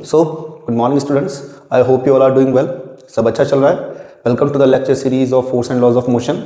So good morning students, I hope you all are doing well. सब अच्छा चल रहा है। Welcome to the lecture series of force and laws of motion.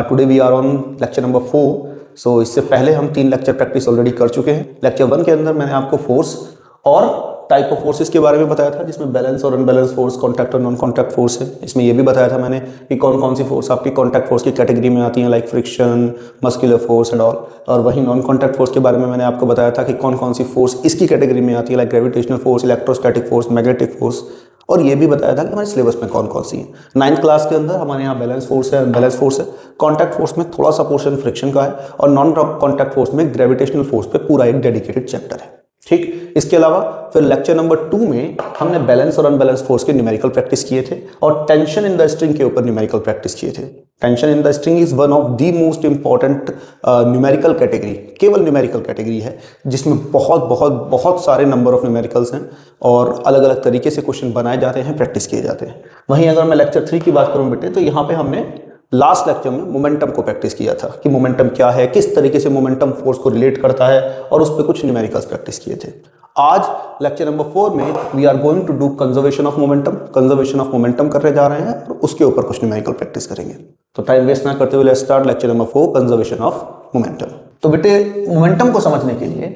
Today we are on lecture number 4। So इससे पहले हम 3 lecture practice already कर चुके हैं। लेक्चर 1 के अंदर मैंने आपको फोर्स और टाइप ऑफ फोर्सेस के बारे में बताया था, जिसमें बैलेंस और अनबैलेंस फोर्स, कॉन्टैक्ट और नॉन कॉन्टैक्ट फोर्स है। इसमें यह भी बताया था मैंने कि कौन कौन सी फोर्स आपकी कॉन्टैक्ट फोर्स की कैटेगरी में आती हैं, like friction, muscular force and all. और वही नॉन कॉन्टैक्ट फोर्स के बारे में मैंने आपको बताया था कि कौन कौन सी फोर्स इसकी कैटेगरी में आती है, like gravitational force, electrostatic force, magnetic force. और ये भी बताया था कि हमारे सिलेबस में कौन कौन सी है। 9th क्लास के अंदर हमारे यहाँ बैलेंस फोर्स है, अनबैलेंस फोर्स है। कॉन्टैक्ट फोर्स में थोड़ा सा पोर्शन फ्रिक्शन का है और नॉन कॉन्टैक्ट फोर्स में ग्रेविटेशनल फोर्स पे पूरा एक डेडिकेटेड चैप्टर है। ठीक, इसके अलावा फिर लेक्चर नंबर 2 में हमने बैलेंस और अनबैलेंस फोर्स के न्यूमेरिकल प्रैक्टिस किए थे और टेंशन इन द स्ट्रिंग के ऊपर न्यूमेरिकल प्रैक्टिस किए थे। Tension in the string is one of the most important numerical category, केवल न्यूमेरिकल कैटेगरी है, जिसमें बहुत बहुत बहुत सारे नंबर ऑफ न्यूमेरिकल्स हैं और अलग अलग तरीके से क्वेश्चन बनाए जाते हैं, प्रैक्टिस किए जाते हैं। वहीं अगर मैं लेक्चर 3 की बात करूं बेटे, तो यहाँ पे हमने लास्ट लेक्चर में मोमेंटम को प्रैक्टिस किया था कि मोमेंटम क्या है, किस तरीके से मोमेंटम फोर्स को रिलेट करता है, और उस पर कुछ न्यूमेरिकल्स प्रैक्टिस किए थे। आज लेक्चर नंबर 4 में we are going to do conservation of momentum. Conservation of momentum करने जा रहे हैं और उसके ऊपर कुछ न्यूमेरिकल प्रैक्टिस करेंगे। तो टाइम वेस्ट ना करते हुए let's start lecture number 4, conservation of momentum. तो बेटे, मोमेंटम को समझने के लिए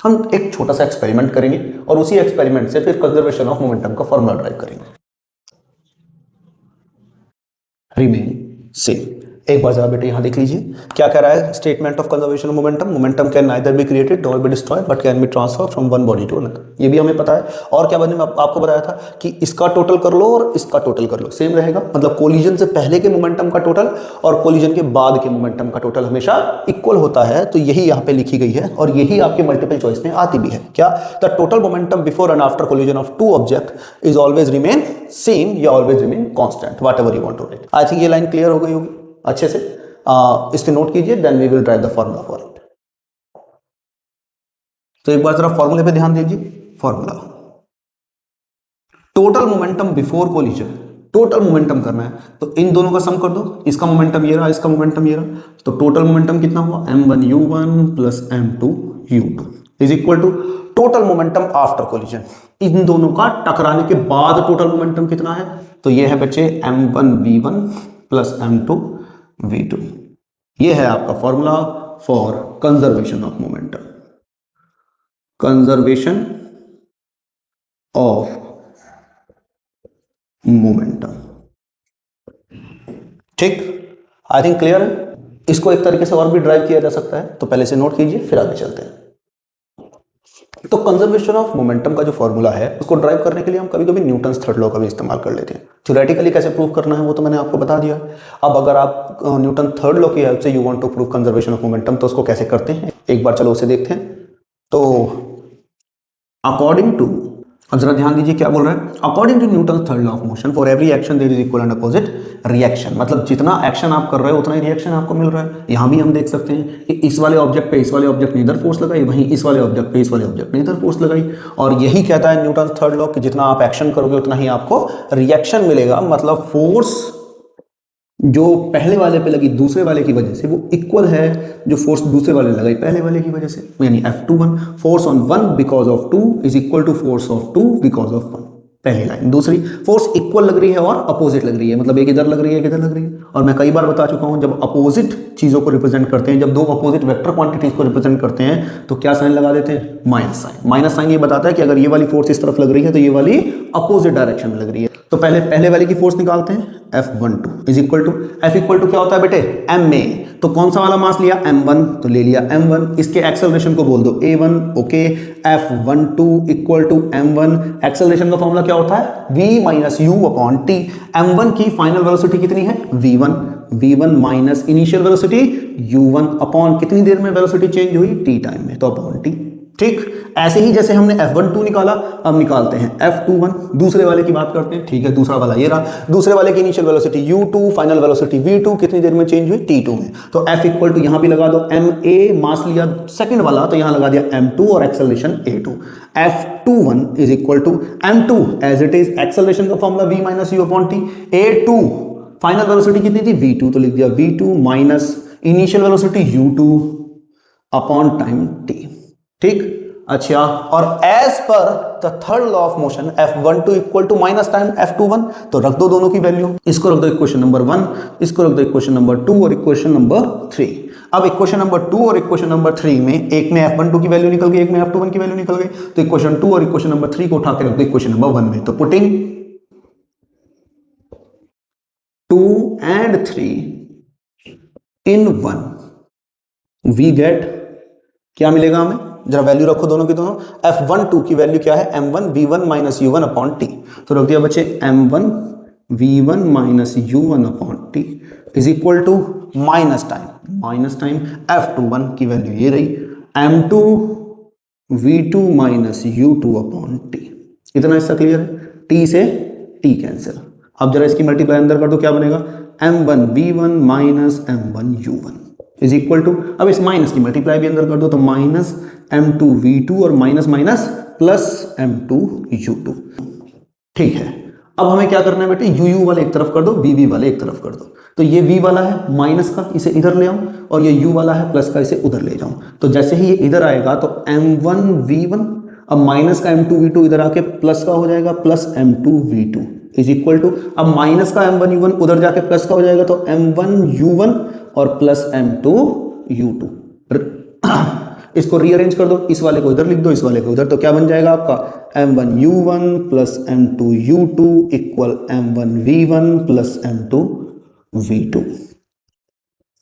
हम एक छोटा सा एक्सपेरिमेंट करेंगे और उसी एक्सपेरिमेंट से फिर कंजर्वेशन ऑफ मोमेंटम का फॉर्मूला ड्राइव करेंगे। Remain same. एक बार जरा बेटे यहां देख लीजिए क्या कह रहा है statement of conservation of momentum. Momentum can neither be created nor be destroyed but can be transfer from one body to another. ये भी हमें पता है। और क्या मैंने आपको बताया था कि इसका टोटल कर लो और इसका टोटल कर लो, सेम रहेगा। मतलब कोलिजन से पहले के मोमेंटम का टोटल और कोलिजन के बाद के मोमेंटम का टोटल हमेशा इक्वल होता है। तो यही यहाँ पे लिखी गई है और यही आपके मल्टीपल चॉइस में आती भी है। क्या? The total momentum before and after collision of two object is always remain same या always remain constant, whatever you want to write. I think ये लाइन क्लियर हो गई होगी अच्छे से। इसके नोट कीजिए, then we will drive the formula for it. तो एक बार जरा फॉर्मूले पे ध्यान दीजिए। Formula, total momentum before collision, total momentum करना है तो इन दोनों का सम कर दो। इसका मोमेंटम ये रहा, इसका मोमेंटम ये रहा, तो टोटल मोमेंटम कितना हुआ? m1u1 plus m2u2 is equal to total momentum after collision. इन दोनों का टकराने के बाद टोटल मोमेंटम कितना है? तो ये है बच्चे m1v1 प्लस m2v2। ये है आपका formula for conservation of momentum. Conservation of momentum. ठीक, आई थिंक क्लियर है। इसको एक तरीके से और भी ड्राइव किया जा सकता है, तो पहले से नोट कीजिए फिर आगे चलते हैं। तो कंजर्वेशन ऑफ मोमेंटम का जो फॉर्मूला है उसको ड्राइव करने के लिए हम कभी कभी न्यूटन्स थर्ड लॉ का भी इस्तेमाल कर लेते हैं। थ्योरेटिकली कैसे प्रूव करना है वो तो मैंने आपको बता दिया। अब अगर आप न्यूटन थर्ड लॉ की हेल्प से you want to prove conservation of momentum, तो उसको कैसे करते हैं एक बार चलो उसे देखते हैं। तो अकॉर्डिंग टू, अब जरा ध्यान दीजिए क्या बोल रहा है। According to Newton third law of motion, for every action there is equal and opposite reaction. मतलब जितना एक्शन आप कर रहे हो उतना ही रिएक्शन आपको मिल रहा है। यहां भी हम देख सकते हैं कि इस वाले ऑब्जेक्ट पे इस वाले ऑब्जेक्ट ने इधर फोर्स लगाई, वहीं इस वाले ऑब्जेक्ट पे इस वाले ऑब्जेक्ट ने इधर फोर्स लगाई। और यही कहता है न्यूटन थर्ड लॉ कि जितना आप एक्शन करोगे उतना ही आपको रिएक्शन मिलेगा। मतलब फोर्स जो पहले वाले पे लगी दूसरे वाले की वजह से वो इक्वल है जो फोर्स दूसरे वाले लगाई पहले वाले की वजह से, यानी F21 force on 1 because of 2 is equal to force of 2 because of 1। पहली लाइन। दूसरी, फोर्स इक्वल लग रही है और अपोजिट लग रही है, मतलब एक इधर लग रही है एक इधर लग रही है। और मैं कई बार बता चुका हूं, जब अपोजिट चीजों को रिप्रेजेंट करते हैं, जब दो अपोजिट वेक्टर क्वांटिटीज को रिप्रेजेंट करते हैं तो क्या साइन लगा देते हैं? Minus sign. माइनस साइन ये बताता है कि अगर ये वाली फोर्स इस तरफ लग रही है तो ये वाली अपोजिट डायरेक्शन में लग रही है। तो पहले वाले की फोर्स निकालते हैं। F12 is equal to, F equal to क्या होता है बेटे? ma। तो कौन सा वाला मास लिया? m1, तो ले लिया m1। इसके एक्सेलरेशन को बोल दो a1, okay. F12 equal to m1। Acceleration का फॉर्मूला क्या होता है? v minus u upon t। m1 की फाइनल वेलोसिटी कितनी है? v1 minus initial velocity u1 upon कितनी देर में वेलोसिटी चेंज हुई? t टाइम में, तो अपॉन t। ठीक, ऐसे ही जैसे हमने F12 निकाला, अब निकालते हैं F21। दूसरे वाले की बात करते हैं। ठीक है, दूसरा वाला ये रहा। दूसरे वाले की initial velocity u2, final velocity v2 कितनी देर में चेंज हुई? t2 में। तो F इक्वल टू यहां भी लगा दो ma, मास लिया सेकंड वाला तो यहां लगा दिया m2 और acceleration a2। F21 is equal to m2 as it is, acceleration का formula v minus u upon t। a2 final velocity कितनी थी? v2, तो लिख दिया v2 minus initial velocity u2 upon time t। ठीक, अच्छा, और as per the the third law of motion F12 equal to minus time F21, तो रख दो दोनों की वैल्यू, इसको रख दो इक्वेशन नंबर 1, इसको रख दो इक्वेशन नंबर 2 और इक्वेशन नंबर 3। अब इक्वेशन नंबर 2 और इक्वेशन नंबर 3 में एक में F12 की वैल्यू निकल गई, एक में F21 की वैल्यू निकल गई, तो इक्वेशन 2 और इक्वेशन नंबर 3 को उठा के रख दो इक्वेशन नंबर 1 में। तो putting 2 and 3 in 1 we get, क्या मिलेगा हमें, जरा वैल्यू रखो दोनों की दोनों। F12 की वैल्यू क्या है, M1 V1 minus U1 upon T, तो रख दिया बच्चे M1 V1 minus U1 upon T is equal to minus time F21 की वैल्यू ये रही M2 V2 minus U2 upon T. इतना हिस्सा क्लियर है, टी से टी कैंसिल। अब जरा इसकी मल्टीप्लाई अंदर कर दो, क्या बनेगा, M1 V1 minus M1 U1 is equal to, अब इस माइनस की मल्टीप्लाई भी अंदर कर दो, तो माइनस M2 V2 और minus minus plus M2 U2। ठीक है, अब हमें क्या करना है बेटे, UU वाले एक तरफ कर दो, VV वाले एक तरफ कर दो। तो ये V वाला है माइनस का, इसे इधर ले आऊं, और ये U वाला है प्लस का, इसे उधर ले जाऊं। तो जैसे ही ये इधर आएगा तो M1 V1, अब माइनस का M2 V2 इधर आके प्लस का हो जाएगा, plus M2 V2 is equal to, अब माइनस का M1 U1 उधर जाके प्लस का हो जाएगा, तो M1 U1 और प्लस M2 U2। इसको रीअरेंज कर दो, इस वाले को इधर लिख दो, इस वाले को उधर, तो क्या बन जाएगा आपका M1 U1 plus M2 U2 equal M1 V1 plus M2 V2।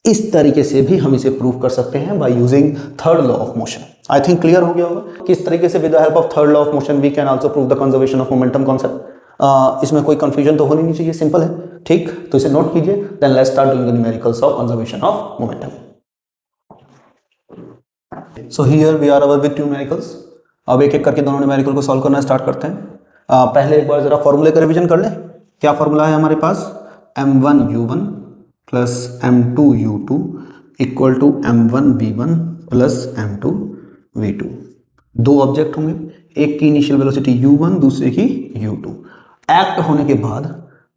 इस तरीके से भी हम इसे प्रूव कर सकते हैं by using third law of motion. I think clear हो गया होगा किस तरीके से with the help of third law of motion we can also prove the conservation of momentum concept. इसमें कोई कंफ्यूजन तो होनी नहीं चाहिए, सिंपल है, ठीक, तो इसे नोट कीजिए। Then let's start doing the numericals of conservation of momentum. So here we are our with numericals. अब एक एक करके दोनों न्यूमेरिकल को सॉल्व करना स्टार्ट करते हैं। पहले एक बार जरा फॉर्मूले का रिवीजन कर ले। क्या फॉर्मूला है हमारे पास, M1 U1 plus M2 U2 equal to M1 V1 plus M2 V2। दो ऑब्जेक्ट होंगे, एक की इनिशियल वेलोसिटी U1 दूसरे की U2। एक्ट होने के बाद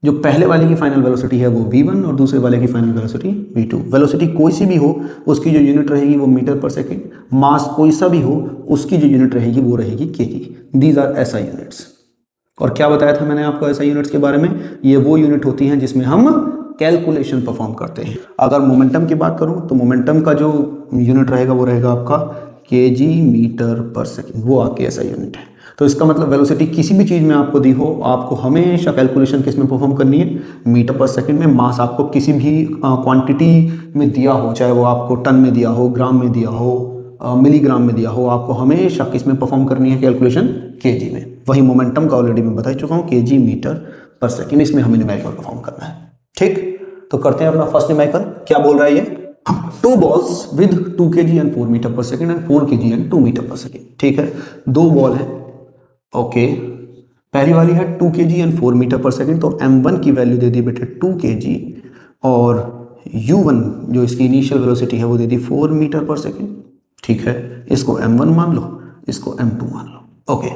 जो पहले वाले की फाइनल वेलोसिटी है वो V1 और दूसरे वाले की फाइनल वेलोसिटी V2। वेलोसिटी कोई सी भी हो उसकी जो यूनिट रहेगी वो मीटर पर सेकेंड, मास कोई सा भी हो उसकी जो यूनिट रहेगी वो रहेगी kg। These are SI units. और क्या बताया था मैंने आपको SI यूनिट्स के बारे में, ये वो यूनिट होती हैं जिसमें हम कैलकुलेशन परफॉर्म करते हैं। अगर मोमेंटम की बात करूं तो मोमेंटम का जो यूनिट रहेगा वो रहेगा आपका kg मीटर पर सेकेंड, वो आपकी SI यूनिट है। तो इसका मतलब वेलोसिटी किसी भी चीज़ में आपको दी हो, आपको हमेशा कैलकुलेशन किस में परफॉर्म करनी है, मीटर पर सेकंड में। मास आपको किसी भी क्वांटिटी में दिया हो, चाहे वो आपको टन में दिया हो, ग्राम में दिया हो, मिलीग्राम में दिया हो, आपको हमेशा किस में परफॉर्म करनी है कैलकुलेशन, kg में। वही मोमेंटम का ऑलरेडी मैं बता चुका हूँ, kg मीटर पर सेकेंड, इसमें हमें न्यूमेरिकल परफॉर्म करना है। ठीक, तो करते हैं अपना फर्स्ट न्यूमेरिकल। क्या बोल रहा है ये, 2 balls with 2 kg and 4 metre per second and 4 kg and 2 metre per second. ठीक है, 2 बॉल है, ओके। पहली वाली है 2 kg and 4 metre per second, तो M1 की वैल्यू दे दी बेटे 2 kg और U1 जो इसकी इनिशियल वेलोसिटी है वो दे दी 4 मीटर पर सेकेंड। ठीक है, इसको M1 मान लो, इसको M2 मान लो, okay.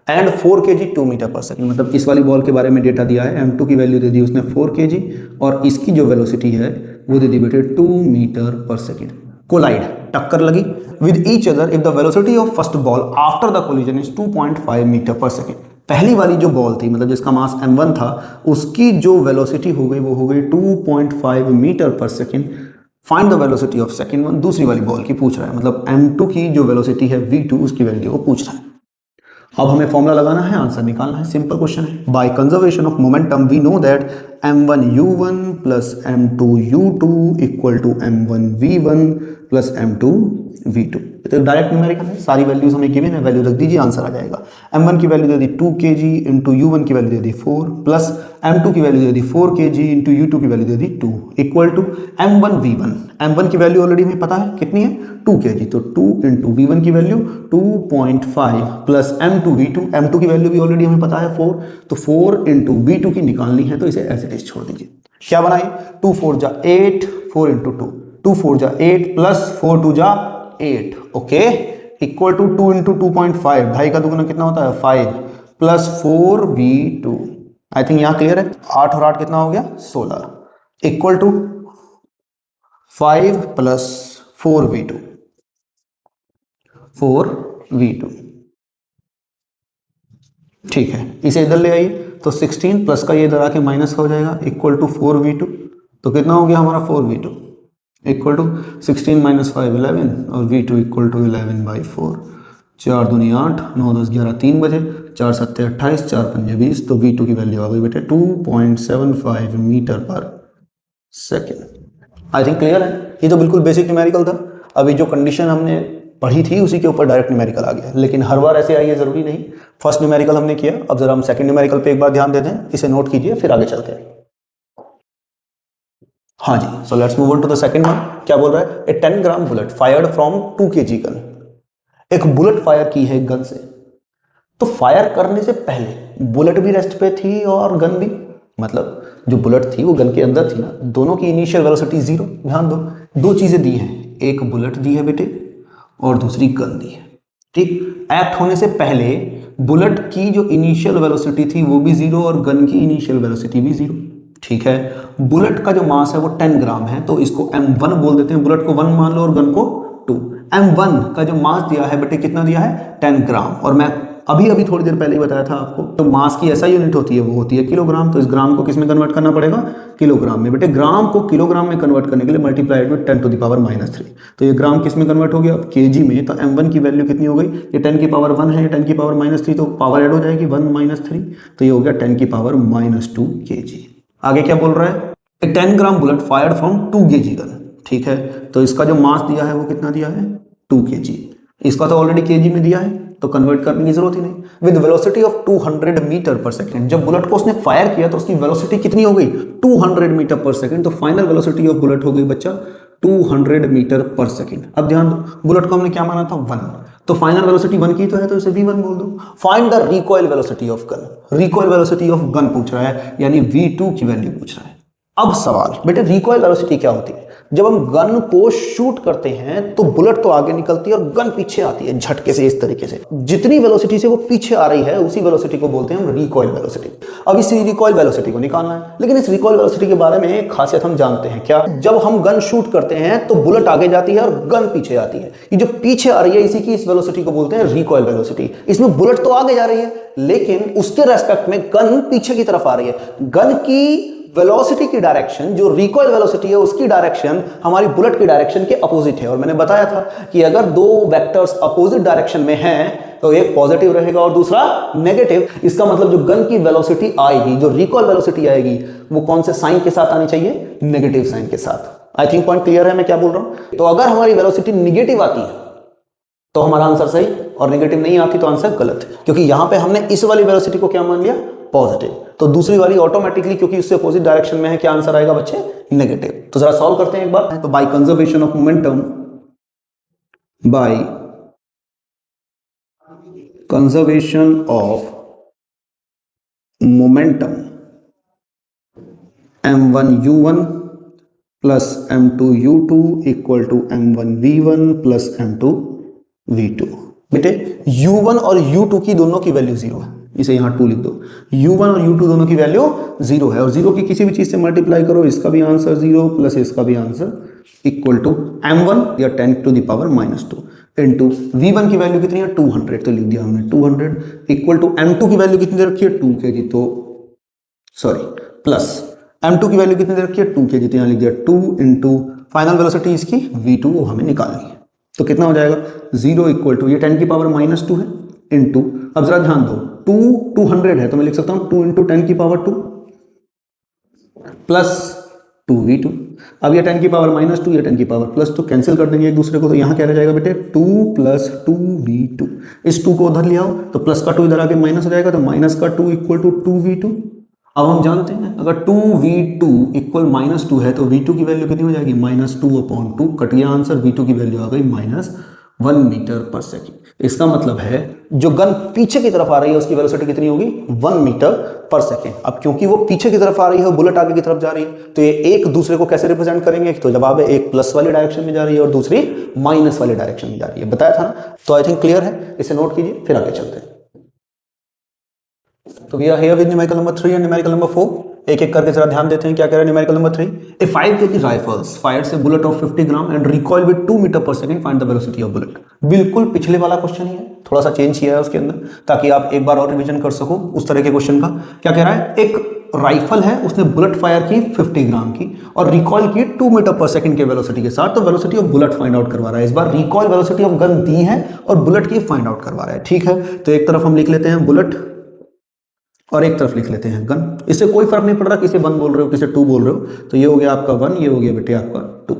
And 4 kg 2 metre per second, मतलब इस वाली बॉल के बारे में डेटा दिया है, M2 की वैल्यू दे दी उसने 4 kg और इसकी जो वेलोसिटी है वो दे दी बेटे 2 मीटर पर सेकेंड। कोलाइड, टक्कर लगी with each other if the velocity of first ball after the collision is 2.5 metre per second. पहली वाली जो बॉल थी, मतलब जिसका मास M1 था, उसकी जो वेलोसिटी हो गई वो हो गई 2.5 metre per second. Find the velocity of second one, दूसरी वाली बॉल की पूछ रहा है, मतलब M2 की जो वेलोसिटी है V2 उसकी वैल्यू को पूछ रहा है। अब हमें फॉर्मूला लगाना है, आंसर निकालना है, सिंपल क्वेश्चन है। By conservation of momentum we know that M1 U1 plus M2 U2 equal to M1 V1 plus M2 V2। तो डायरेक्ट न्यूमेरिकल है, सारी वैल्यूज हमें गिवन है, वैल्यू रख दीजिए, आंसर आ जाएगा। M1 की वैल्यू दे दी 2 kg इंटू U1 की वैल्यू दे दी 4 प्लस M2 की वैल्यू दे दी 4 kg इंटू U2 की वैल्यू दे दी 2 equal to M1 V1। M1 की वैल्यू ऑलरेडी हमें पता है कितनी है, 2 kg, तो 2 इंटू V1 की value 2.5 plus M2 V2, M2 की वैल्यू भी ऑलरेडी हमें पता है 4, तो 4 इंटू V2 की निकालनी है, तो इसे एज इट इज छोड़ दीजिए। क्या बनाए, 2 4 जा 8, 4 इंटू 2, 2 4 जा 8 प्लस 4 2 जा 8, ओके, इक्वल टू 2 इंटू 2.5, ढाई का दुगुना कितना होता है 5 प्लस 4V2। आई थिंक यहां क्लियर है, 8 और 8 कितना हो गया 16 इक्वल टू 5 प्लस 4V2। ठीक है, इसे इधर ले आइए तो 16 प्लस का ये इधर आके माइनस का हो जाएगा इक्वल टू 4v2। तो कितना हो गया हमारा 4v2 इक्वल टू 16 माइनस 5 11 और v2 इक्वल टू 11/4। 4 दूनी 8, 9 10 11 3 बजे, 4 7 28, 4 5 20। तो v2 की वैल्यू आ गई बेटे 2.75 मीटर पर सेकेंड। आई थिंक क्लियर है, ये तो बिल्कुल बेसिक न्यूमेरिकल था। अभी जो कंडीशन हमने पढ़ी थी उसी के ऊपर डायरेक्ट न्यूमेरिकल आ गया, लेकिन हर बार ऐसे आई है जरूरी नहीं। फर्स्ट न्यूमेरिकल हमने किया, अब जरा हम सेकंड न्यूमेरिकल पे एक बार ध्यान देते हैं, इसे नोट कीजिए फिर आगे चलते हैं। हाँ जी, so let's move on to the second one. क्या बोल रहा है? A 10 gram bullet fired from 2 kg gun. एक बुलेट फायर की है गन से, तो फायर करने से पहले बुलेट भी रेस्ट पे थी और गन भी, मतलब जो बुलेट थी वो गन के अंदर थी ना, दोनों की इनिशियल वेलोसिटी 0। ध्यान दो, दो चीजें दी हैं, एक बुलेट दी है बेटे और दूसरी गन दी है। ठीक, एक्ट होने से पहले बुलेट की जो इनिशियल वेलोसिटी थी वो भी 0 और गन की इनिशियल वेलोसिटी भी 0। ठीक है, बुलेट का जो मास है वो 10 ग्राम है, तो इसको m1 बोल देते हैं। बुलेट को 1 मान लो और गन को 2। m1 का जो मास दिया है बेटे कितना दिया है? 10 ग्राम। और मैं अभी थोड़ी देर पहले ही बताया था आपको, तो मास की ऐसा यूनिट होती है वो होती है किलोग्राम। तो इस ग्राम को किस में कन्वर्ट करना पड़ेगा? किलोग्राम में। बेटे ग्राम को किलोग्राम में कन्वर्ट करने के लिए मल्टीप्लाइड में 10⁻⁻3। तो ये ग्राम किस में कन्वर्ट हो गया? केजी में। तो m1 की वैल्यू कितनी हो गई? ये 10⁻1 है, 10⁻3, तो पावर ऐड हो जाएगी 1 - 3, तो ये हो गया 10⁻2 kg। आगे क्या बोल रहा है? A 10 gram bullet fired from 2 kg gun. ठीक है, तो इसका जो मास दिया है वो कितना दिया है? 2 kg। इसका तो ऑलरेडी केजी में दिया है, तो कन्वर्ट करने की जरूरत ही नहीं। With velocity of 200 metre per second, जब बुलेट को उसने फायर किया तो उसकी वेलोसिटी कितनी हो गई? 200 मीटर पर सेकंड। तो फाइनल वेलोसिटी ऑफ बुलेट हो गई बच्चा 200 मीटर पर सेकंड। अब ध्यान दो, बुलेट को हमने क्या माना था? 1। तो फाइनल वेलोसिटी 1 की तो है, तो इसे v1 बोल दो। Find the recoil velocity of gun. Recoil velocity of gun पूछ रहा है, यानी v2 की वैल्यू पूछ रहा है। अब सवाल बेटे, रिकॉइल वेलोसिटी क्या होती है? जब हम गन को शूट करते हैं तो बुलेट तो आगे निकलती है और गन पीछे आती है झटके से, इस तरीके से। जितनी वेलोसिटी से वो पीछे आ रही है उसी वेलोसिटी को बोलते हैं हम रिकॉइल वेलोसिटी। अब इस रिकॉइल वेलोसिटी को निकालना है, लेकिन इस रिकॉइल वेलोसिटी के बारे में एक खासियत हम जानते हैं। क्या? जब हम गन शूट करते हैं तो बुलेट आगे जाती है और गन पीछे आती है। ये जो पीछे आ रही है इसी की इस वेलोसिटी को बोलते हैं रिकॉइल वेलोसिटी। इसमें बुलेट तो आगे जा रही है, लेकिन उसके रेस्पेक्ट में गन पीछे की तरफ आ रही है। गन की वेलोसिटी की डायरेक्शन, जो रिकॉइल वेलोसिटी है उसकी डायरेक्शन हमारी बुलेट की डायरेक्शन के अपोजिट है। और मैंने बताया था कि अगर दो वेक्टर्स अपोजिट डायरेक्शन में हैं तो एक पॉजिटिव रहेगा और दूसरा नेगेटिव। इसका मतलब जो गन की वेलोसिटी आएगी, जो रिकॉइल वेलोसिटी आएगी, वो कौन से साइन के साथ आनी चाहिए? नेगेटिव साइन के साथ। आई थिंक पॉइंट क्लियर है मैं क्या बोल रहा हूं। तो अगर हमारी वेलोसिटी निगेटिव आती है तो हमारा आंसर सही, और नेगेटिव नहीं आती तो आंसर गलत, क्योंकि यहां पे हमने इस वाली वेलोसिटी को क्या मान लिया? पॉजिटिव। तो दूसरी वाली ऑटोमेटिकली, क्योंकि उससे अपोजिट डायरेक्शन में है, क्या आंसर आएगा बच्चे? नेगेटिव। तो जरा सॉल्व करते हैं एक बार। तो by conservation of momentum, by conservation of momentum, m1u1 plus m2u2 equal to m1v1 plus m2v2। बेटे u1 और u2 की दोनों की वैल्यू 0 है, इसे यहां 2 लिख दो। u1 और u2 दोनों की वैल्यू 0 है, और 0 की किसी भी चीज से मल्टीप्लाई करो, इसका भी आंसर 0 प्लस इसका भी आंसर इक्वल टू m1 या 10⁻⁻2 इंटू v1 की वैल्यू कितनी है? 200, तो लिख दिया हमने 200 इक्वल टू m2 की वैल्यू कितनी दे रखी है? 2 kg, तो सॉरी प्लस m2 की वैल्यू कितनी दे रखी है? 2 kg, तो यहां लिख दिया 2 इंटू फाइनल वेलोसिटी इसकी v2 वो हमें निकालनी है। तो कितना हो जाएगा? 0 इक्वल टू ये 10⁻⁻2 है इंटू, अब जरा ध्यान दो, 200 है तो मैं लिख सकता हूं 2 इंटू 10⁻2 प्लस 2v2। अब ये 10⁻⁻2 ये 10⁻+2 कैंसिल कर देंगे एक दूसरे को, तो यहां क्या रह जाएगा बेटे? 2 प्लस 2v2। इस 2 को उधर ले आओ तो प्लस का 2 इधर आके माइनस हो जाएगा, तो माइनस का 2 इक्वल टू 2v2। अब हम जानते हैं अगर 2v2 इक्वल -2 है तो v2 की वैल्यू कितनी हो जाएगी? -2/2। कट गया आंसर, v2 की वैल्यू आ गई -1 मीटर पर सेकेंड। इसका मतलब है जो गन पीछे की तरफ आ रही है उसकी वेलोसिटी कितनी होगी? 1 मीटर पर सेकेंड। अब क्योंकि वो पीछे की तरफ आ रही है, बुलेट आगे की तरफ जा रही है, तो ये एक दूसरे को कैसे रिप्रेजेंट करेंगे? तो जवाब है एक प्लस वाली डायरेक्शन में जा रही है और दूसरी माइनस वाली डायरेक्शन में जा रही है। बताया था ना। तो आई थिंक क्लियर है, इसे नोट कीजिए फिर आगे चलते हैं। तो we are here with numerical number 3 and numerical number 4। एक एक करके जरा ध्यान देते हैं क्या कह रहा है numerical number 3। A 5 kg rifles fires a bullet of 50 gram and recoil with 2 metre per second, find the velocity of bullet. बिल्कुल पिछले वाला क्वेश्चन ही है, थोड़ा सा चेंज किया है उसके अंदर ताकि आप एक बार और रिवीजन कर सको उस तरह के क्वेश्चन का। क्या कह रहा है, एक राइफल है, उसने बुलेट फायर की 50 ग्राम की और रिकॉइल की 2 मीटर पर सेकंड के वेलोसिटी के साथ, तो velocity of bullet find out करवा रहा है। इस बार रिकॉइल वेलोसिटी ऑफ गन दी है और बुलेट की फाइंड आउट करवा रहा है। ठीक है, तो एक तरफ हम लिख लेते हैं बुलेट और एक तरफ लिख लेते हैं गन। इससे कोई फर्क नहीं पड़ रहा किसे 1 बोल रहे हो किसे 2 बोल रहे हो। तो ये हो गया आपका 1, ये हो गया बेटे आपका 2।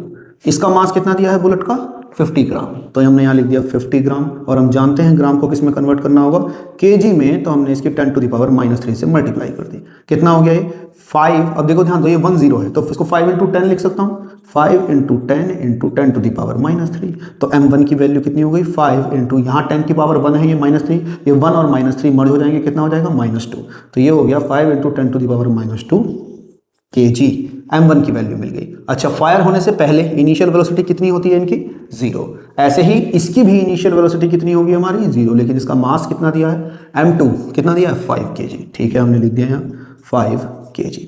इसका मास कितना दिया है बुलेट का, 50 ग्राम, तो हमने यहाँ लिख दिया 50 ग्राम। और हम जानते हैं ग्राम को किस में कन्वर्ट करना होगा, केजी में, तो हमने इसकी 10 टू द पावर -3 से मल्टीप्लाई कर दी। कितना हो गया ये 5। अब देखो ध्यान दो, ये 1 0 है तो इसको 5 × 10 लिख सकता हूँ, 5 × 10 × 10 टू द पावर -3। तो m1 की वैल्यू कितनी हो गई, 5 × यहाँ 10 की पावर 1 है, ये -3, ये 1 और -3 मर्ज हो जाएंगे, कितना हो जाएगा -2। तो ये हो गया 5 × 10 to the power -2 kg। m1 की वैल्यू मिल गई। अच्छा, फायर होने से पहले इनिशियल वेलोसिटी कितनी होती है इनकी, 0। ऐसे ही इसकी भी इनिशियल वेलोसिटी कितनी होगी हमारी, 0, लेकिन इसका मास कितना दिया है, m2 कितना दिया है, 5 kg। ठीक है, हमने लिख दिया यहाँ 5 kg।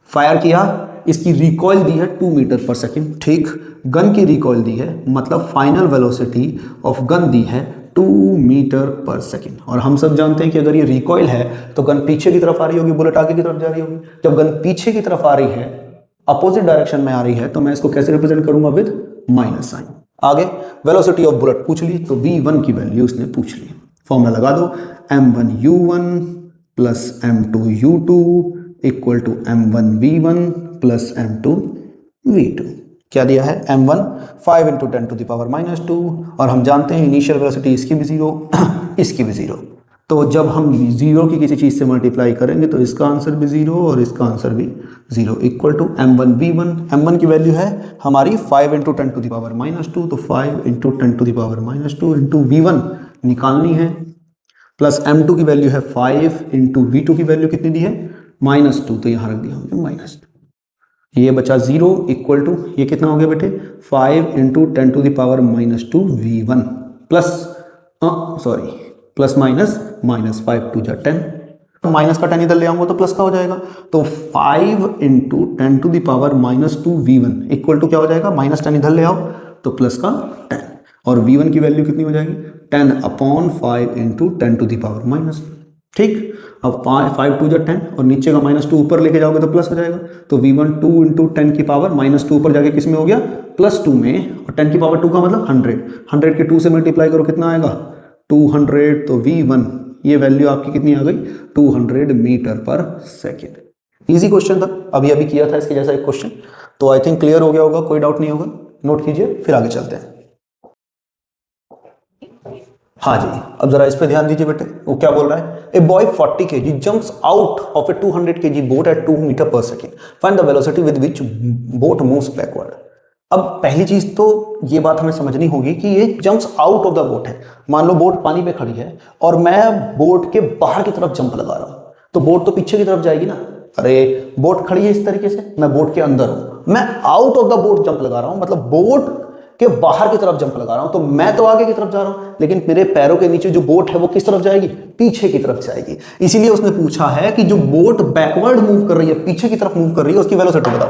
फायर किया, इसकी रिकॉइल दी है 2 मीटर पर सेकेंड। ठीक, गन की रिकॉइल दी है, मतलब फाइनल वेलोसिटी ऑफ गन दी है 2 मीटर पर सेकेंड। और हम सब जानते हैं कि अगर ये रिकॉइल है तो गन पीछे की तरफ आ रही होगी, बुलेट आगे की तरफ जा रही होगी। जब गन पीछे की तरफ आ रही है, अपोजिट डायरेक्शन में आ रही है, तो मैं इसको कैसे रिप्रेजेंट करूंगा, विद माइनस साइन। आगे वेलोसिटी ऑफ बुलेट पूछ ली, तो v1 की वैल्यू उसने पूछ ली। फॉर्मूला लगा दो, m1u1 plus m2u2 equal to m1v1 plus m2v2। क्या दिया है, m1 5 × 10 टू द पावर -2, और हम जानते हैं इनिशियल वेलोसिटी इसकी भी 0 इसकी भी 0। तो जब हम 0 की किसी चीज़ से मल्टीप्लाई करेंगे तो इसका आंसर भी 0 और इसका आंसर भी 0 इक्वल टू m1v1। m1 की वैल्यू है हमारी 5 × 10 टू द पावर -2, तो 5 × 10 to the power -2 into v1 निकालनी है, प्लस m2 की वैल्यू है 5 × v2 की वैल्यू कितनी दी है, -2, तो यहाँ रख दिया हमने -2। ये बचा 0 इक्वल टू, ये कितना हो गया बेटे, 5 × 10 to the power -2 v1 plus plus minus -5 × 2 = 10, तो माइनस का 10 इधर ले आऊंगा तो प्लस का हो जाएगा। तो 5 × 10 to the power -2 v1 equal to क्या हो जाएगा, -10 इधर ले आओ तो प्लस का 10, और v1 की वैल्यू कितनी हो जाएगी, 10/5 × 10 टू द पावर -2। ठीक, अब 5 2 = 10 और नीचे का -2 ऊपर लेके जाओगे तो प्लस हो जाएगा। तो v1 2 × 10 की पावर -2 ऊपर जाके किस में हो गया, +2 में, और 10 की पावर 2 का मतलब 100 के 2 से मल्टीप्लाई करो कितना आएगा, 200। तो v1 ये वैल्यू आपकी कितनी आ गई, 200 metre per second. Easy question था, अभी अभी किया था इसके जैसा एक क्वेश्चन। तो आई थिंक क्लियर हो गया होगा, कोई डाउट नहीं होगा, नोट कीजिए, फिर आगे चलते हैं। हाँ जी, अब जरा इस पे ध्यान दीजिए बेटे, वो क्या बोल रहा है, a boy 40 kg jumps out of a 200 kg boat at 2 metre per second, find the velocity with which boat moves backward. अब पहली चीज तो ये बात हमें समझनी होगी कि ये jumps out of the boat है। मान लो बोट पानी पे खड़ी है और मैं बोट के बाहर की तरफ जंप लगा रहा हूं, तो बोट तो पीछे की तरफ जाएगी ना। अरे बोट खड़ी है इस तरीके से, मैं बोट के अंदर हूं, मैं out of the boat jump लगा रहा हूं, मतलब बोट के बाहर की तरफ जंप लगा रहा हूं। तो मैं तो आगे की तरफ जा रहा हूं, लेकिन मेरे पैरों के नीचे जो बोट है वो किस तरफ जाएगी, पीछे की तरफ जाएगी। इसीलिए उसने पूछा है कि जो बोट बैकवर्ड मूव कर रही है, पीछे की तरफ मूव कर रही है, उसकी वेलोसिटी बताओ।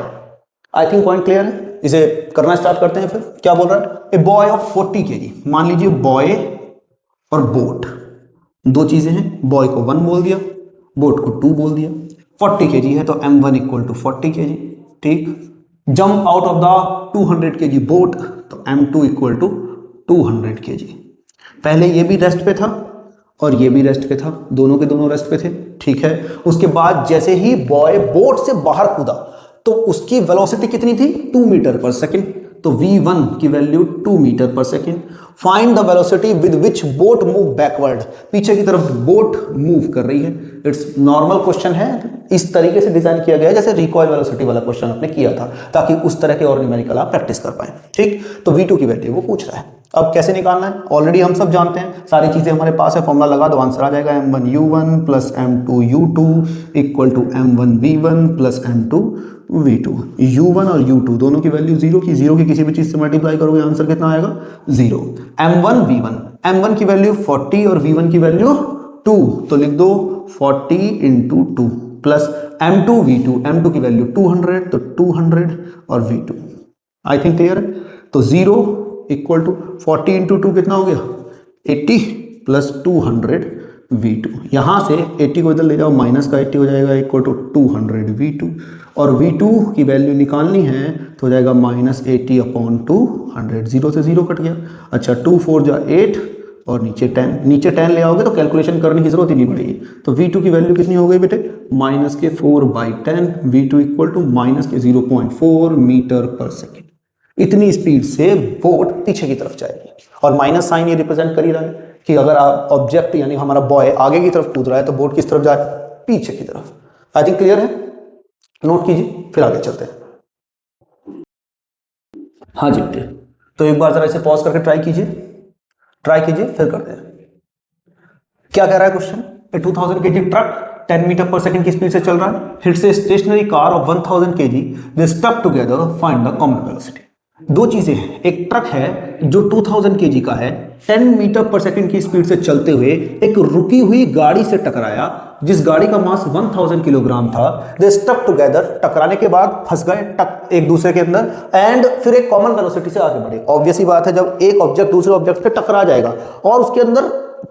आई थिंक पॉइंट क्लियर है, इसे करना स्टार्ट करते हैं। फिर क्या बोल रहा है, ए बॉय ऑफ 40 kg, मान लीजिए बॉय और बोट दो चीजें हैं, बॉय को 1 बोल दिया, बोट को 2 बोल दिया। 40 kg है तो m1 इक्वल टू 40 kg। ठीक, jump out of the 200 kg boat, तो m2 इक्वल टू 200 kg। पहले ये भी रेस्ट पे था और ये भी रेस्ट पे था, दोनों के दोनों रेस्ट पे थे। ठीक है, उसके बाद जैसे ही बॉय बोट से बाहर कूदा तो उसकी वेलोसिटी कितनी थी, 2 मीटर पर सेकेंड। तो v1 की value 2 metre per second. Find the velocity with which boat move backward, पीछे की तरफ बोट मूव कर रही है। इट्स नॉर्मल क्वेश्चन है, इस तरीके से डिजाइन किया गया है जैसे रिकॉइल वेलोसिटी वाला क्वेश्चन आपने किया था, ताकि उस तरह के और न्यूमेरिकल आप प्रैक्टिस कर पाए। ठीक, तो v2 की वैल्यू वो पूछ रहा है। अब कैसे निकालना है, ऑलरेडी हम सब जानते हैं, सारी चीजें हमारे पास है, फॉर्मूला लगा दो, आंसर आ जाएगा m1u1 plus m2u2 equal to m1v1 plus m2v2। u1 और u2 दोनों की वैल्यू 0 की, 0 की किसी भी चीज से मल्टीप्लाई करोगे आंसर कितना आएगा, 0। m1v1, m1 की वैल्यू 40 और v1 की वैल्यू 2, तो लिख दो 40 × 2 प्लस m2v2, m2 की वैल्यू 200, तो 200 और v2। आई थिंक क्लियर है। तो 0 इक्वल टू 40 × 2 कितना हो गया, 80, प्लस 200 v2। यहाँ से 80 को इधर ले जाओ, माइनस का 80 हो जाएगा इक्वल टू 200 v2, और v2 की वैल्यू निकालनी है तो हो जाएगा माइनस 80 अपॉन 200, 0 से 0 कट गया। अच्छा 2 4 जा 8 और नीचे 10, नीचे 10 ले आओगे तो कैलकुलेशन करने की जरूरत ही नहीं पड़ेगी। तो v2 की वैल्यू कितनी हो गई बेटे, माइनस के 4/10, v2 इक्वल टू माइनस के 0.4 मीटर पर सेकेंड। इतनी स्पीड से बोट पीछे की तरफ जाएगी, और माइनस साइन ये रिप्रेजेंट कर ही रहा है कि अगर आप ऑब्जेक्ट यानी हमारा बॉय आगे की तरफ कूद रहा है तो बोट किस तरफ जाए, पीछे की तरफ। आई थिंक क्लियर है, नोट कीजिए फिर आगे चलते हैं। हाँ जी बेटे, तो एक बार जरा इसे पॉज करके ट्राई कीजिए फिर करते हैं। क्या कह रहा है question, 2000 kg truck 10 metre per second की स्पीड से चल रहा है, hits a stationary car of 1000 kg, they stuck together, find the common velocity. दो चीजें हैं, एक ट्रक है जो 2000 kg का है, 10 मीटर पर सेकंड की स्पीड से चलते हुए एक रुकी हुई गाड़ी से टकराया जिस गाड़ी का मास 1000 किलोग्राम था। दे स्टक टुगेदर, टकराने के बाद फंस गए टक एक दूसरे के अंदर, एंड फिर एक कॉमन वेलोसिटी से आगे बढ़े। ऑब्वियस ही बात है, जब एक ऑब्जेक्ट दूसरे ऑब्जेक्ट से टकरा जाएगा और उसके अंदर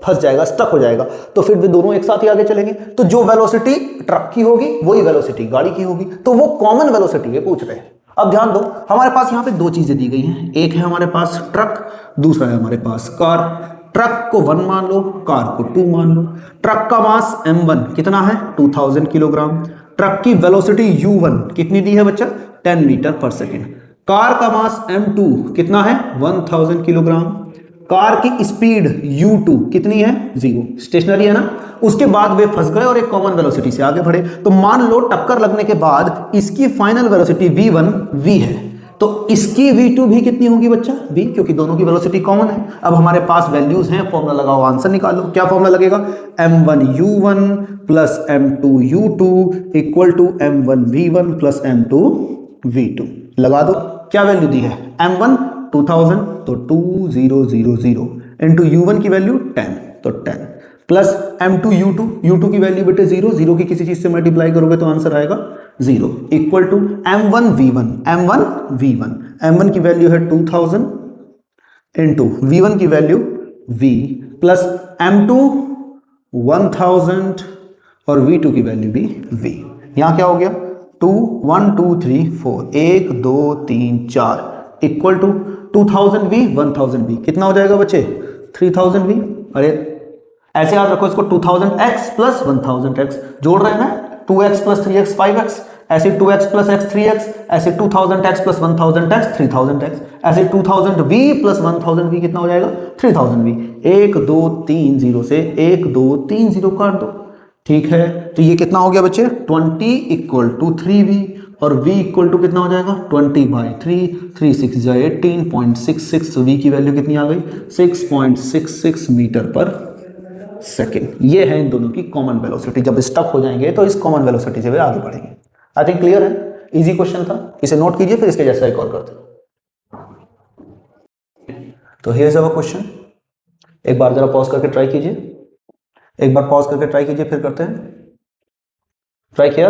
फंस जाएगा, स्टक हो जाएगा, तो फिर वे दोनों एक साथ ही आगे चलेंगे। तो जो वेलोसिटी ट्रक की होगी वही वेलोसिटी गाड़ी की होगी, तो वो कॉमन वेलोसिटी है पूछ रहे हैं। अब ध्यान दो, हमारे पास यहाँ पे दो चीजें दी गई हैं, एक है हमारे पास ट्रक, दूसरा है हमारे पास कार। ट्रक को 1 मान लो, कार को 2 मान लो। ट्रक का मास m1 कितना है, 2000 किलोग्राम। ट्रक की वेलोसिटी u1 कितनी दी है बच्चा, 10 मीटर पर सेकेंड। कार का मास m2 कितना है, 1000 किलोग्राम। कार की स्पीड u2 कितनी है, 0, स्टेशनरी है ना। उसके बाद वे फंस गए और एक कॉमन वेलोसिटी से आगे बढ़े। तो मान लो टक्कर लगने के बाद इसकी फाइनल वेलोसिटी v1 v है, तो इसकी v2 भी कितनी होगी बच्चा, v, क्योंकि दोनों की वेलोसिटी कॉमन है। अब हमारे पास वैल्यूज हैं, फॉर्मूला लगाओ, आंसर निकालो। क्या फॉर्मूला लगेगा, m1 u1 plus m2 u2 equal to m1 v1 plus m2 v2। लगा दो, क्या वैल्यू दी है, m1 2000 तो 2000 इंटू u1 की वैल्यू 10 तो 10 प्लस m2 u2 की वैल्यू बेटे 0 की किसी चीज से मल्टीप्लाई करोगे तो आंसर आएगा 0 इक्वल टू m1 v1 की वैल्यू है 2000 इंटू v1 की वैल्यू v प्लस m2 1000 और v2 की वैल्यू भी v। यहां क्या हो गया, 2 1 2 3 4 1 2 3 4 इक्वल टू 2000v 1000v कितना हो जाएगा बच्चे, 3000v। अरे ऐसे याद रखो इसको, 2000x प्लस 1000x जोड़ रहे हैं ना, 2x प्लस 3x 5x, ऐसे 2x प्लस x 3x, ऐसे 2000x प्लस 1000x 3000x, ऐसे 2000v प्लस 1000v कितना हो जाएगा, 3000v। 1 2 3 0 से 1 2 3 0 काट दो, ठीक है। तो ये कितना हो गया बच्चे, 20 इक्वल टू 3v, और v इक्वल टू कितना हो जाएगा, 20/3, 3 6 जा 18.66, तो v की वैल्यू कितनी आ गई, 6.66 मीटर पर सेकेंड। ये है इन दोनों की कॉमन वेलोसिटी। जब स्टक हो जाएंगे तो इस कॉमन वेलोसिटी से वे आगे बढ़ेंगे। आई थिंक क्लियर है, इजी क्वेश्चन था, इसे नोट कीजिए फिर इसके जैसा एक और करते हैं। तो हियर इज अवर क्वेश्चन, एक बार जरा पॉज करके ट्राई कीजिए, फिर करते हैं। ट्राई किया,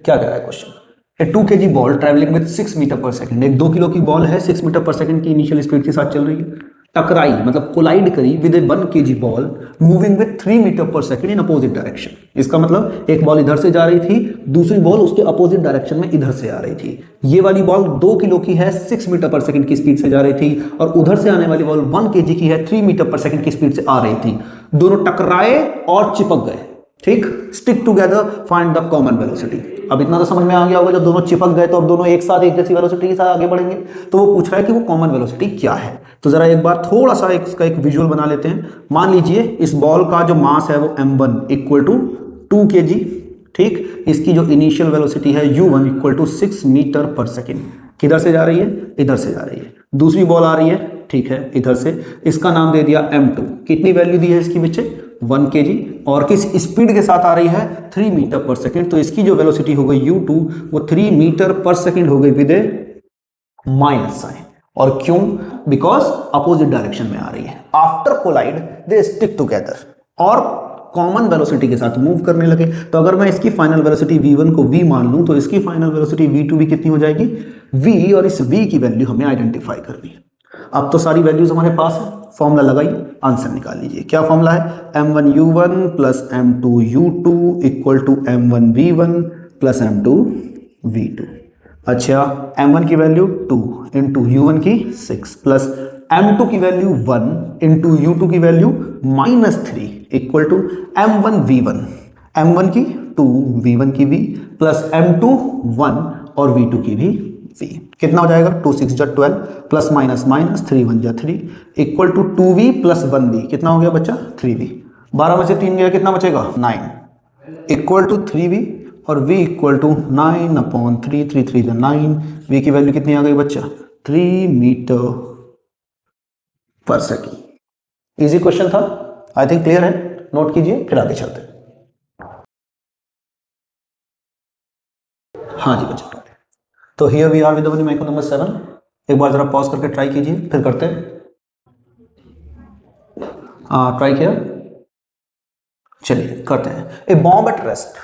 क्या कह रहा है question, a 2 kg ball travelling with 6 metre per second, एक 2 किलो की बॉल है 6 मीटर पर सेकंड की इनिशियल स्पीड के साथ चल रही है, टकराई मतलब कोलाइड करी with a 1 kg ball moving with 3 metre per second in opposite direction. इसका मतलब एक बॉल इधर से जा रही थी, दूसरी बॉल उसके अपोजिट डायरेक्शन में इधर से आ रही थी। ये वाली बॉल 2 किलो की है, 6 मीटर पर सेकंड की स्पीड से जा रही थी, और उधर से आने वाली बॉल 1 kg की है, 3 मीटर पर सेकंड की स्पीड से आ रही थी। दोनों टकराए और चिपक गए, ठीक। Stick together, find the common velocity. अब इतना तो समझ में आ गया होगा, जब दोनों चिपक गए तो अब दोनों एक साथ एक जैसी वेलोसिटी के साथ आगे बढ़ेंगे। तो वो पूछ रहा है कि वो कॉमन वेलोसिटी क्या है। तो जरा एक बार थोड़ा सा इसका एक विजुअल बना लेते हैं। मान लीजिए इस बॉल का जो मास है वो m1 इक्वल टू 2 kg, ठीक। इसकी जो इनिशियल वेलोसिटी है u1 equal to 6 metre per second. किधर से जा रही है, इधर से जा रही है। दूसरी बॉल आ रही है, ठीक है, इधर से। इसका नाम दे दिया m2। कितनी वैल्यू दी है इसकी बच्चे, 1 kg, और किस स्पीड के साथ आ रही है, 3 मीटर पर सेकेंड। तो इसकी जो वेलोसिटी हो गई u2 वो 3 मीटर पर सेकेंड हो गई विद ए माइनस साइन। और क्यों, बिकॉज अपोजिट डायरेक्शन में आ रही है। After collide they stick together और कॉमन वेलोसिटी के साथ मूव करने लगे। तो अगर मैं इसकी फाइनल वेलोसिटी v1 को v मान लूं तो इसकी फाइनल वेलोसिटी v2 भी कितनी हो जाएगी, v, और इस v की वैल्यू हमें आइडेंटिफाई करनी है। अब तो सारी वैल्यूज हमारे पास है, फॉर्मूला लगाइए, आंसर निकाल लीजिए। क्या फॉर्मूला है? m1u1 plus m2u2 equal to m1v1 plus m2v2। अच्छा, m1 की वैल्यू 2 इंटू u1 की 6 प्लस m2 की वैल्यू 1 इंटू u2 की value -3 equal to m1v1, m1 की 2, v1 की v प्लस m2 1 और v2 की भी v। कितना हो जाएगा? 2 6 जा 12 प्लस माइनस माइनस 3 1 जा 3 equal to 2v plus 1v। कितना हो गया बच्चा? 3v। 12 में से 3 गया, कितना बचेगा? 9 इक्वल टू 3v और v इक्वल टू 9/3, 3 3 जा 9। v की वैल्यू कितनी आ गई बच्चा? 3 metre per second. Easy question था, आई थिंक क्लियर है। नोट कीजिए, फिर आगे चलते हैं। हाँ जी बच्चा, तो here we are with the numerical number 7। एक बार जरा पॉज करके ट्राई कीजिए, फिर करते हैं। ट्राई किया, चलिए करते हैं। A bomb at rest,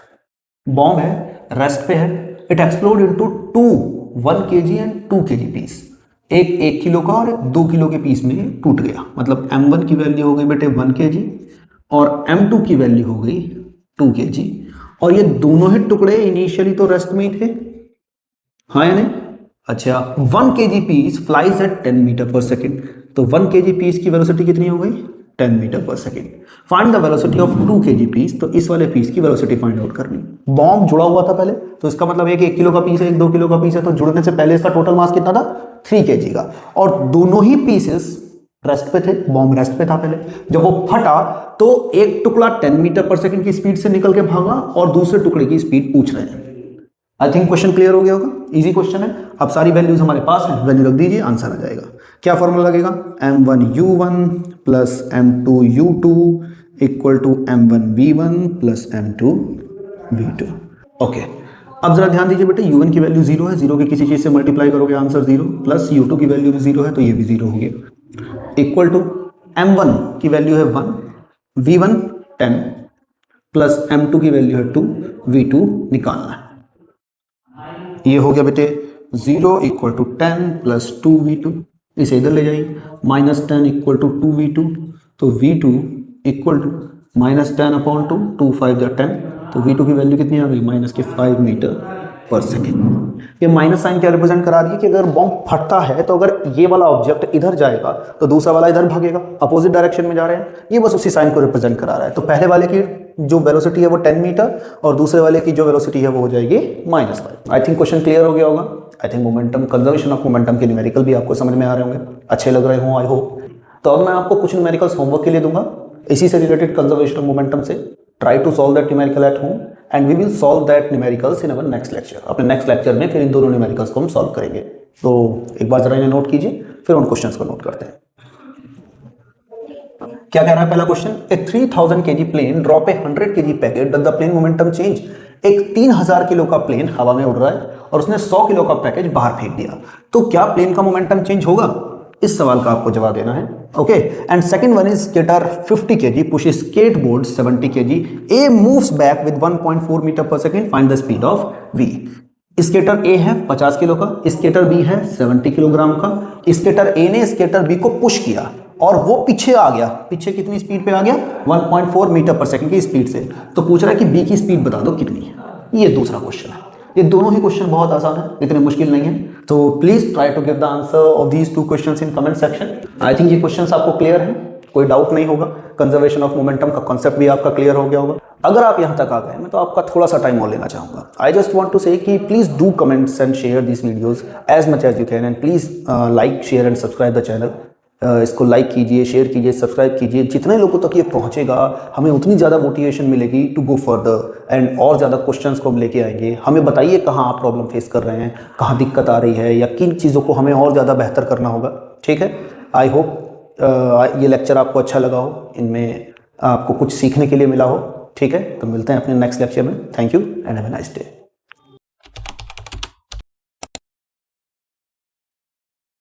bomb है, रेस्ट पे है। It explode into 2 1 kg and 2 kg piece. एक 1 किलो का और एक 2 किलो के पीस में टूट गया। मतलब m1 की वैल्यू हो गई बेटे 1 kg और m2 की वैल्यू हो गई 2 kg। और ये दोनों ही टुकड़े इनिशियली तो रेस्ट में ही थे, हाँ या नहीं? अच्छा, 1 kg piece flies at 10 metre per second. तो 1 kg पीस की वेलोसिटी कितनी हो गई? 10 metre per second. Find the velocity of 2 kg piece. तो इस वाले पीस की वेलोसिटी फाइंड आउट करनी। बॉम्ब जुड़ा हुआ था पहले, तो इसका मतलब है कि 1 किलो का पीस है, 1 2 किलो का पीस है, तो जुड़ने से पहले इसका टोटल मास कितना था? 3 kg का। और दोनों ही पीसेस रेस्ट पे थे, बॉम्ब रेस्ट पे था पहले। जब वो फटा तो एक टुकड़ा 10 मीटर पर सेकेंड की स्पीड से निकल के भागा और दूसरे टुकड़े की स्पीड पूछ रहे हैं। आई थिंक क्वेश्चन क्लियर हो गया होगा, इजी क्वेश्चन है। अब सारी वैल्यूज हमारे पास है, वैल्यू रख दीजिए, आंसर आ जाएगा। क्या फॉर्मूला लगेगा? m1u1 plus m2u2 equal to m1v1 plus m2v2। Okay, अब जरा ध्यान दीजिए बेटे, u1 की वैल्यू 0 है, 0 की किसी चीज से मल्टीप्लाई करोगे आंसर 0, प्लस u2 की वैल्यू भी 0 है तो ये भी 0 हो गया, इक्वल टू m1 की वैल्यू है 1, v1 10 प्लस m2 की वैल्यू है 2, v2 निकालना है। ये हो गया बेटे 0 इक्वल टू 10 प्लस 2v2, इसे इधर ले जाइए, -10 इक्वल टू 2v2, तो v2 इक्वल टू -10/2, 2 5 जा 10, तो v2 की वैल्यू कितनी आ गई? -5 मीटर पर सेकेंड। ये माइनस साइन क्या रिप्रेजेंट करा रही है कि अगर बॉम्ब फटता है तो अगर ये वाला ऑब्जेक्ट इधर जाएगा तो दूसरा वाला इधर भागेगा, अपोजिट डायरेक्शन में जा रहे हैं। ये बस उसी साइन को रिप्रेजेंट करा रहा है। तो पहले वाले की जो वेलोसिटी है वो 10 मीटर और दूसरे वाले की जो वेलोसिटी है वो हो जाएगी -5। आई थिंक क्वेश्चन क्लियर हो गया होगा। I think momentum, conservation of momentum के न्यूमेरिकल भी आपको समझ में आ रहे होंगे, अच्छे लग रहे हों, आई होप। तो अब मैं आपको कुछ न्यूमेरिकल्स होमवर्क के लिए दूंगा इसी से रिलेटेड, कंजर्वेशन ऑफ मोमेंटम से। Try to solve that numerical at home and we will solve that numericals in our next lecture. अपने नेक्स्ट लेक्चर में फिर इन दोनों न्यूमेरिकल्स को हम सॉल्व करेंगे। तो एक बार जरा इन्हें नोट कीजिए, फिर उन क्वेश्चंस को नोट करते हैं। क्या कह रहा है पहला question? A 3000 kg plane drop a 100 kg packet, does the plane momentum change? एक 3000 किलो का प्लेन हवा में उड़ रहा है और उसने 100 किलो का पैकेज बाहर फेंक दिया, तो क्या प्लेन का मोमेंटम चेंज होगा? इस सवाल का आपको जवाब देना है। Okay, and second one is skater 50 kg push skateboard 70 kg, A moves back with 1.4 metre per second, find the speed of v। Skater A है 50 किलो का, स्केटर बी है 70 किलोग्राम का। स्केटर ए ने स्केटर बी को push किया और वो पीछे आ गया। पीछे कितनी स्पीड पे आ गया? 1.4 मीटर पर सेकंड की स्पीड से। तो पूछ रहा है कि बी की स्पीड बता दो कितनी है। ये दूसरा क्वेश्चन है। ये दोनों ही क्वेश्चन बहुत आसान है, इतने मुश्किल नहीं है। तो please try to give the answer of these 2 questions in comment section. I think ये क्वेश्चंस आपको क्लियर है, कोई डाउट नहीं होगा। कंजर्वेशन ऑफ मोमेंटम का कॉन्सेप्ट भी आपका क्लियर हो गया होगा। अगर आप यहाँ तक आ गए, मैं तो आपका थोड़ा सा टाइम और लेना चाहूँगा। I just want to say कि please do comments and share this videos as much as you can, and please like share and subscribe the channel. इसको लाइक कीजिए, शेयर कीजिए, सब्सक्राइब कीजिए। जितने लोगों तक ये पहुंचेगा हमें उतनी ज़्यादा मोटिवेशन मिलेगी टू गो फर्दर, एंड और ज़्यादा क्वेश्चंस को हम लेके आएंगे। हमें बताइए कहाँ आप प्रॉब्लम फेस कर रहे हैं, कहाँ दिक्कत आ रही है, या किन चीज़ों को हमें और ज़्यादा बेहतर करना होगा। ठीक है, आई होप ये लेक्चर आपको अच्छा लगा हो, इनमें आपको कुछ सीखने के लिए मिला हो। ठीक है, तो मिलते हैं अपने नेक्स्ट लेक्चर में। Thank you and have a nice day.